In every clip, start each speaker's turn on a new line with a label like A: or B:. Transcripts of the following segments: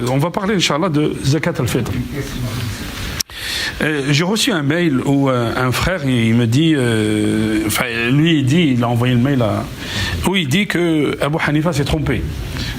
A: on va parler, Inch'Allah, de Zakat al-Fitr. J'ai reçu un mail où un frère, il me dit, il a envoyé le mail où il dit que Abu Hanifa s'est trompé.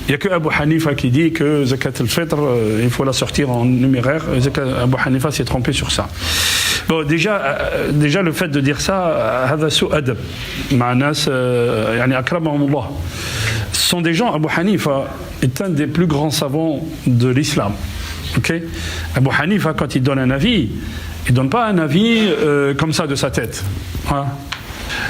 A: Il n'y a que Abu Hanifa qui dit que Zakat al-Fitr, il faut la sortir en numéraire. Abu Hanifa s'est trompé sur ça. Bon, déjà le fait de dire ça, هذا سوء أدب مع ناس يعني أكرمهم الله. Ce sont des gens, Abu Hanifa est un des plus grands savants de l'islam. Okay. Abu Hanifa, quand il donne un avis, il ne donne pas un avis comme ça de sa tête. Hein.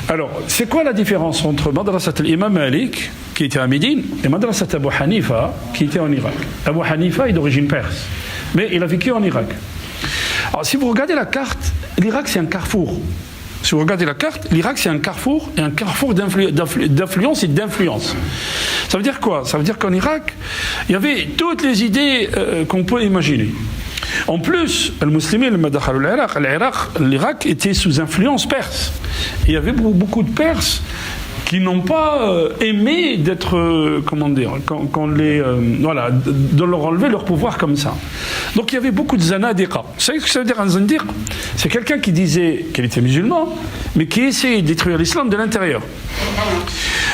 A: Alors, c'est quoi la différence entre Madrasat al-Imam Malik, qui était à Médine, et Madrasat Abu Hanifa, qui était en Irak? Abu Hanifa est d'origine perse, mais il a vécu en Irak. Alors, si vous regardez la carte, l'Irak c'est un carrefour. Si vous regardez la carte, l'Irak c'est un carrefour, et un carrefour d'influence et d'influence. Ça veut dire quoi? Ça veut dire qu'en Irak, il y avait toutes les idées qu'on peut imaginer. En plus, l'Irak était sous influence perse. Et il y avait beaucoup de Perses qui n'ont pas aimé d'être, de leur enlever leur pouvoir comme ça. Donc il y avait beaucoup de zanadiqa. Vous savez ce que ça veut dire un zandiq? C'est quelqu'un qui disait qu'il était musulman, mais qui essayait de détruire l'islam de l'intérieur.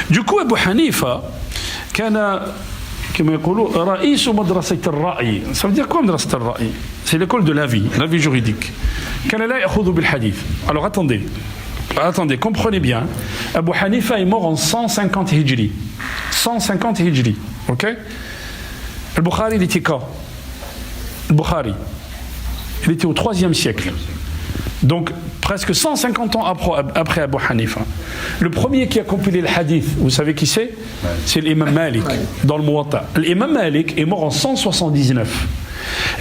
A: Du coup, Abu Hanifa, كما يقولوا رئيس مدرسة الرأي. Ça veut dire quoi مدرسة الرأي? C'est l'école de l'avis juridique. كان لا يأخذ بالحديث. Alors attendez, comprenez bien. Abu Hanifa est mort en 150 hijri. 150 hijri, ok? Al-Bukhari, il était quand? Al-Bukhari, il était au 3e siècle. Donc, presque 150 ans après Abu Hanifa. Le premier qui a compilé le hadith, vous savez qui c'est? C'est l'imam Malik, dans le Muwatta. L'imam Malik est mort en 179.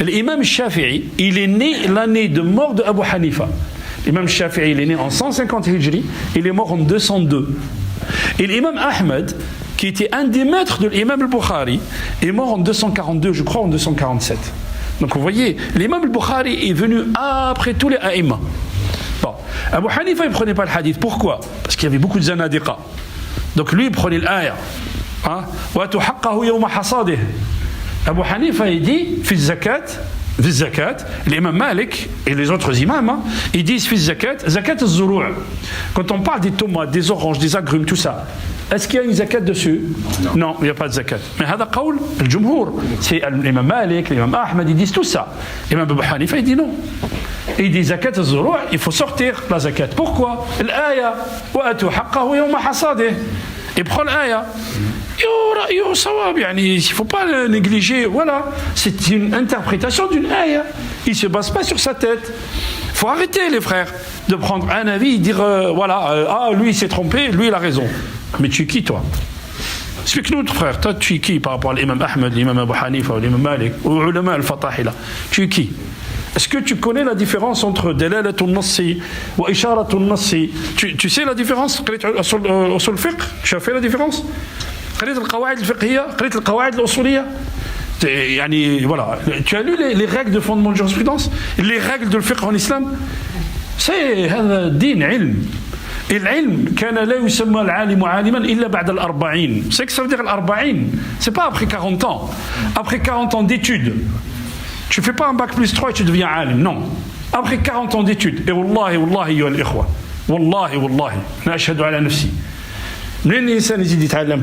A: L'imam Shafi'i, il est né l'année de mort de Abu Hanifa. L'imam Shafi'i, il est né en 150 hijri, il est mort en 202. Et l'imam Ahmed, qui était un des maîtres de l'imam al-Bukhari, est mort en 242, je crois en 247. Donc vous voyez, l'imam al-Bukhari est venu après tous les aïmas. Bon, Abu Hanifa, il ne prenait pas le hadith. Pourquoi? Parce qu'il y avait beaucoup de zanadiqa. Donc lui, il prenait l'aya. Wa tuhaqqahu yawma hasadih. Abu Hanifa, il dit, fi zakat, l'imam Malik et les autres imams, ils disent fi zakat az-zuru'. Quand on parle des tomates, des oranges, des agrumes, tout ça, est-ce qu'il y a une zakat dessus? Non, il n'y a pas de zakat. Mais hada qawl al-jumhur, c'est l'imam Malik, l'imam Ahmed, ils disent tout ça. L'imam Abu Hanifa, il dit non. Et il dit zakat az-zuru', il faut sortir la zakat. Pourquoi? L'aya wa atu haqqahu yawma hasadih. Et prend l'aya. Il ne faut pas le négliger. Voilà, c'est une interprétation d'une aya. Il ne se base pas sur sa tête. Il faut arrêter, les frères, de prendre un avis et dire lui il s'est trompé, lui il a raison. Mais tu es qui, toi? Explique-nous, frère, toi tu es qui par rapport à l'imam Ahmed, l'imam Abu Hanifa, l'imam Malik, ou l'ulama al-Fatahila? Tu es qui? Est-ce que tu connais la différence entre dalalatul nassi wa isharatul nassi? Tu sais la différence? Usul al-fiqh, tu as fait la différence? قريت القواعد الفقهية، قريت القواعد الأصولية. يعني voilà, tu as lu les règles de fondement de jurisprudence, les règles de fiqh en islam. C'est هذا دين علم. العلم كان لا يسمى العالم عالما إلا بعد الأربعين. C'est que ça veut dire الأربعين. C'est pas après 40 ans. Après 40 ans d'études. Tu fais pas un bac plus 3 et tu deviens alim. Non. Après 40 ans d'études. Et wallahi wallahi أيها الإخوة. والله والله أنا أشهد على نفسي.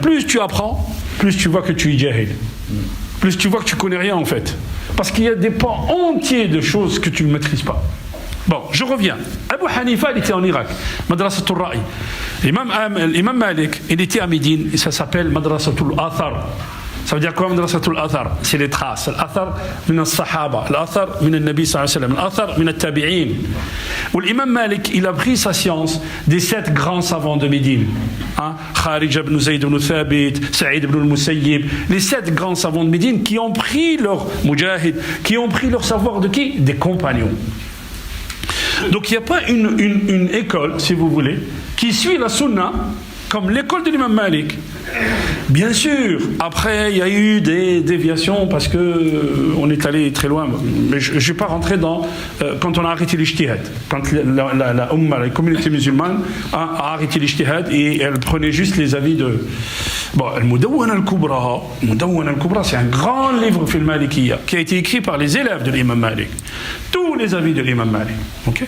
A: Plus tu apprends, plus tu vois que tu es jahil. Plus tu vois que tu connais rien en fait. Parce qu'il y a des pans entiers de choses que tu ne maîtrises pas. Bon, je reviens. Abu Hanifa, il était en Irak. Madrasatul Ra'i. L'imam Malik, il était à Médine et ça s'appelle Madrasatul Athar. Ça veut dire quoi Madrasatul Athar? C'est les traces. L'athar min al-sahaba, l'athar min al-nabi sallallahu alayhi wa sallam, l'athar min al-tabi'in. Où l'imam Malik, il a pris sa science des 7 grands savants de Médine. Kharija ibn Zayd ibn Thabit, Saïd ibn al-Musayyib, les 7 grands savants de Médine qui ont pris leur mujahid, qui ont pris leur savoir de qui? Des compagnons. Donc il n'y a pas une école, si vous voulez, qui suit la sunna comme l'école de l'imam Malik. Bien sûr, après il y a eu des déviations parce que on est allé très loin. Mais je ne vais pas rentrer dans quand on a arrêté l'ijtihad, quand la communauté musulmane a arrêté l'ijtihad et elle prenait juste les avis Bon, Al-Mudawwana al-Kubra, c'est un grand livre fil Malikiyya qui a été écrit par les élèves de l'imam Malik. Tous les avis de l'imam Malik. Ok?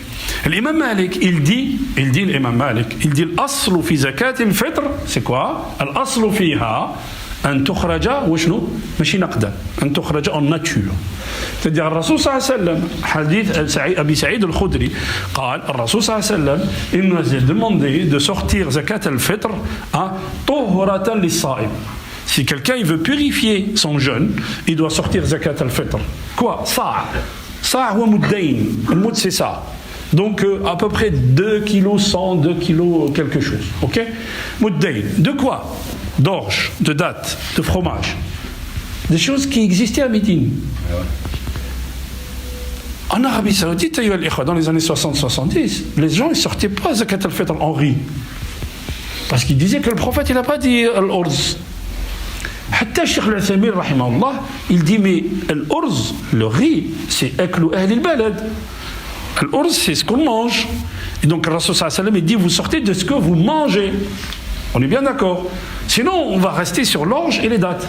A: L'imam Malik, il dit l'aslu fi zakat al-fitr, c'est quoi? L'aslu fiha أن تخرج وشنو؟ ماشي نقدا، أن تخرج en nature. C'est-à-dire الرسول صلى الله عليه وسلم حديث أبي سعيد الخدري قال الرسول صلى الله عليه وسلم il nous a demandé de sortir zakat al-fitr طهرة للصائم. Si quelqu'un il veut purifier son jeûne, il doit sortir zakat al-fitr. Quoi? Sa' ou muddayn. Le moud c'est ça. Donc à peu près 2 kg 100, 2 kg quelque chose. OK? Muddayn. De quoi? D'orge, de dattes, de fromage. Des choses qui existaient à Médine. En Arabie Saoudite, dans les années 60-70, les gens ne sortaient pas zakat al-fitr en riz. Parce qu'ils disaient que le prophète, il n'a pas dit al-urz. Hatta Cheikh al-Uthaymin, rahimahullah, il dit mais al-urz, le riz, c'est aklu ahli al-balad. Al-urz, c'est ce qu'on mange. Et donc le Rasul sallallahu alayhi wa sallam, il dit vous sortez de ce que vous mangez. On est bien d'accord. Sinon, on va rester sur l'orge et les dattes.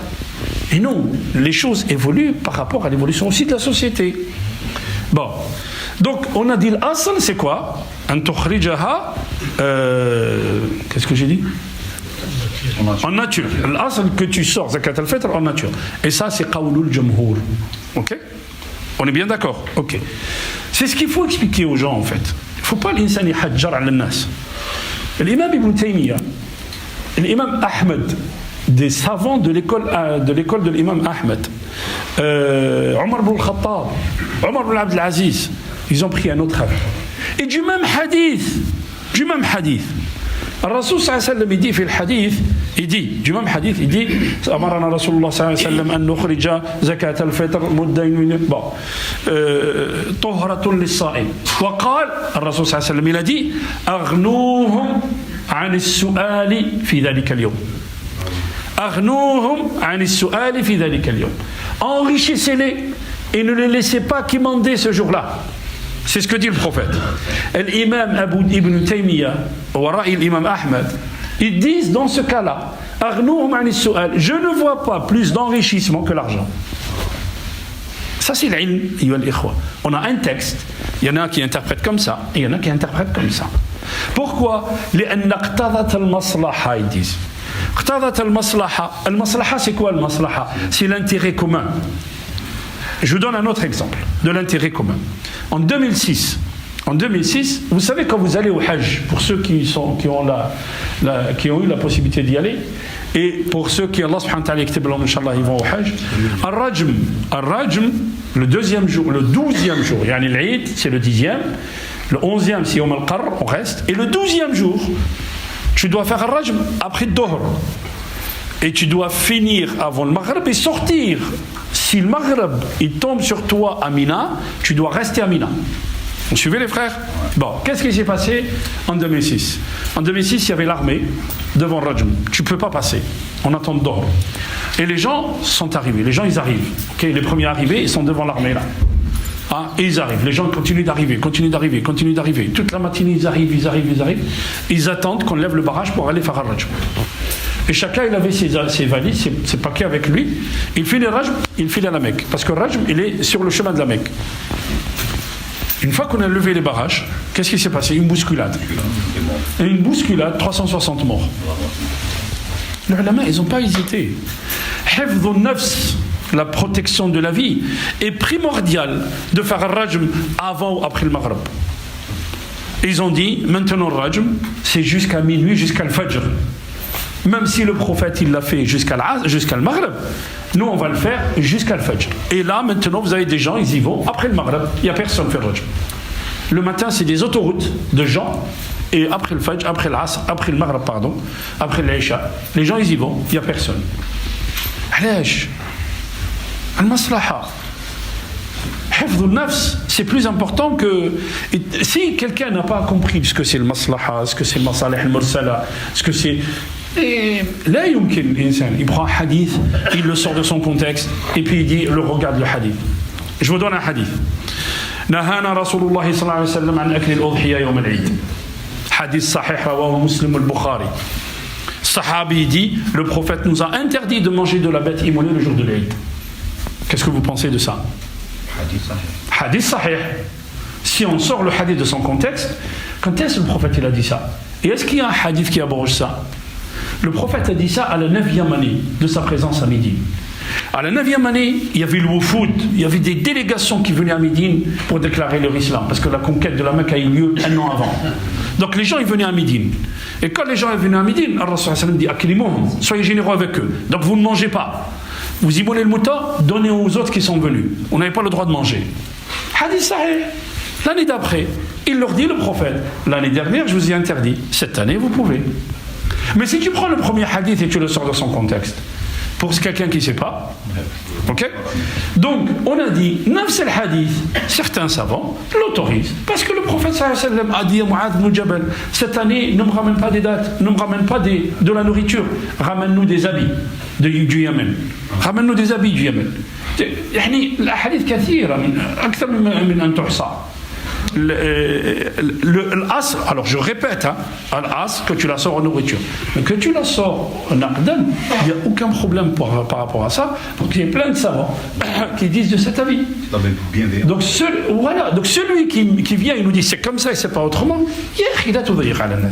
A: Et non, les choses évoluent par rapport à l'évolution aussi de la société. Bon. Donc, on a dit l'asl, c'est quoi? An tukhrijaha, qu'est-ce que j'ai dit? En nature. L'asl que tu sors zakat al-fitr en nature. Et ça, c'est qawlul jumhur. Ok? On est bien d'accord? Ok. C'est ce qu'il faut expliquer aux gens, en fait. Il ne faut pas l'insan yahajjar ala nas. L'imam Ibn Taymiyyah, l'imam Ahmed, des savants de l'école de l'imam Ahmed, Omar ibn al-Khattab, Omar ibn Abd al-Aziz, ils ont pris un autre avis. Et du même hadith, le Rasul sallallahu alayhi wa sallam, il dit, في الحديث, il dit, du même hadith, il dit, أمرنا رسول الله صلى الله عليه وسلم أن نخرج زكاة الفطر مدين bon, طهرة للصائم. وقال الرسول صلى الله عليه وسلم, il a dit, أغنوهم عن السؤال في ذلك اليوم. أغنوهم عن السؤال في ذلك اليوم. Enrichissez-les et ne les laissez pas quémander ce jour-là. C'est ce que dit le prophète. L'imam Ibn Taymiyyah, l'imam Ahmed, ils disent dans ce cas-là, أغنوهم عن السؤال. Je ne vois pas plus d'enrichissement que l'argent. Ça c'est l'ilm, ayyuha al-ikhwa. On a un texte, il y en a qui interprètent comme ça, et il y en a qui interprètent comme ça. Pourquoi? لأن اقتضت المصلحة, ils disent. اقتضت المصلحة. المصلحة c'est quoi المصلحة? C'est l'intérêt commun. Je vous donne un autre exemple de l'intérêt commun. En 2006, vous savez quand vous allez au Hajj, pour ceux qui ont eu la possibilité d'y aller, et pour ceux qui, Allah subhanahu wa ta'ala, Inch'Allah, ils vont au Hajj, Al-Rajm, le 12e jour, yani l'Eid, c'est le 10e, le 11e, c'est Yom al-Qarr, on reste, et le 12e jour, tu dois faire Al-Rajm après Dohr. Et tu dois finir avant le Maghreb et sortir. Si le Maghreb il tombe sur toi à Mina, tu dois rester à Mina. Vous suivez les frères? Bon, qu'est-ce qui s'est passé en 2006? En 2006, il y avait l'armée devant Rajm. Tu ne peux pas passer. On attend Dohr. Et les gens sont arrivés. Les gens, ils arrivent. Okay, les premiers arrivés, ils sont devant l'armée là. Et ils arrivent. Les gens continuent d'arriver. Toute la matinée, ils arrivent. Ils attendent qu'on lève le barrage pour aller faire Rajm. Et chacun, il avait ses valises, ses paquets avec lui. Il file le Rajm, il file à la Mecque. Parce que le Rajm, il est sur le chemin de la Mecque. Une fois qu'on a levé les barrages, qu'est-ce qui s'est passé? Une bousculade. 360 morts. Les ulama, ils n'ont pas hésité. Hifdhun nafs, la protection de la vie, est primordiale de faire un Rajm avant ou après le Maghreb. Ils ont dit, maintenant le Rajm, c'est jusqu'à minuit, jusqu'à le Fajr. Même si le prophète il l'a fait jusqu'à le Maghreb, nous on va le faire jusqu'à le Fajr. Et là maintenant vous avez des gens, ils y vont après le Maghreb, il n'y a personne qui fait le Rajm. Le matin c'est des autoroutes de gens, et après le Fajr, après l'Asr, après le Maghreb pardon, après l'Isha, les gens ils y vont, il n'y a personne. Alaj, al-maslaha, hifdhun nafs, c'est plus important que... Si quelqu'un n'a pas compris ce que c'est le maslaha, ce que c'est le masalih al-mursala, ce que c'est... Et là, il prend un hadith, il le sort de son contexte, et puis il dit, regarde le hadith. Je vous donne un hadith. نهانا رسول الله صلى الله عليه وسلم عن أكل الأضحية يوم العيد. حديث صحيح رواه مسلم والبخاري. Sahabi dit, le prophète nous a interdit de manger de la bête immolée le jour de l'Eid. Qu'est-ce que vous pensez de ça? Hadith sahih. Si on sort le hadith de son contexte, quand est-ce que le prophète il a dit ça? Et est-ce qu'il y a un hadith qui abroge ça? Le prophète a dit ça à la 9e année de sa présence à Médine. À la 9e année, il y avait le Wufoud, il y avait des délégations qui venaient à Médine pour déclarer leur islam, parce que la conquête de la Mecque a eu lieu un an avant. Donc les gens ils venaient à Médine. Et quand les gens sont venus à Médine, Allah dit Aklimuhum, soyez généreux avec eux. Donc vous ne mangez pas. Vous immolez le mouton, donnez aux autres qui sont venus. On n'avait pas le droit de manger. Hadith sahih. L'année d'après, il leur dit le prophète, l'année dernière je vous ai interdit, cette année vous pouvez. Mais si tu prends le premier hadith et tu le sors de son contexte, pour quelqu'un qui ne sait pas, ok? Donc on a dit, nafs al-hadith, certains savants l'autorisent, parce que le prophète sallallahu alayhi wa sallam a dit à Mu'adh ibn Jabal, cette année ne me ramène pas des dates, ne me ramène pas de la nourriture, ramène-nous des habits du Yémen, ramène-nous des habits du Yémen. يعني الأحاديث كثيرة أكثر من أن تحصى. L'as, alors je répète, l'as, que tu la sors en nourriture, mais que tu la sors en aqdan, il n'y a aucun problème par rapport à ça, donc il y a plein de savants qui disent de cet avis. Donc, donc celui qui vient et nous dit c'est comme ça et c'est pas autrement, il a tout dire à la nas.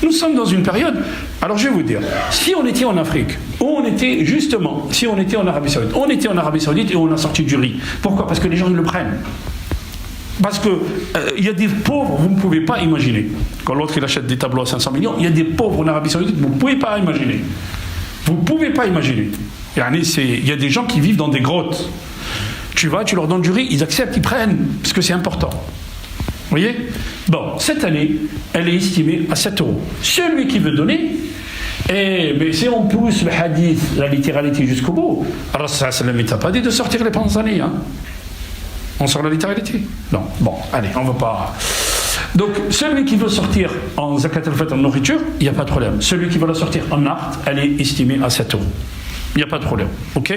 A: Nous sommes dans une période, alors je vais vous dire, si on était en Afrique, ou on était justement, si on était en Arabie Saoudite, on était en Arabie Saoudite et on a sorti du riz. Pourquoi? Parce que les gens ils le prennent. Parce que il y a des pauvres, vous ne pouvez pas imaginer. Quand l'autre il achète des tableaux à 500 millions, il y a des pauvres en Arabie Saoudite, vous ne pouvez pas imaginer. Vous ne pouvez pas imaginer. Il y a des gens qui vivent dans des grottes. Tu vas, tu leur donnes du riz, ils acceptent, ils prennent, parce que c'est important. Vous voyez? Bon, cette année, elle est estimée à 7 €. Celui qui veut donner, mais si on pousse le hadith, la littéralité jusqu'au bout, alors ça ne t'a pas dit de sortir les panzanés, hein? On sort la littéralité? Non. Bon, allez, on ne va pas. Donc, celui qui veut sortir en zakat al-fitr en nourriture, il n'y a pas de problème. Celui qui veut la sortir en art, elle est estimée à 7 €. Il n'y a pas de problème. Ok?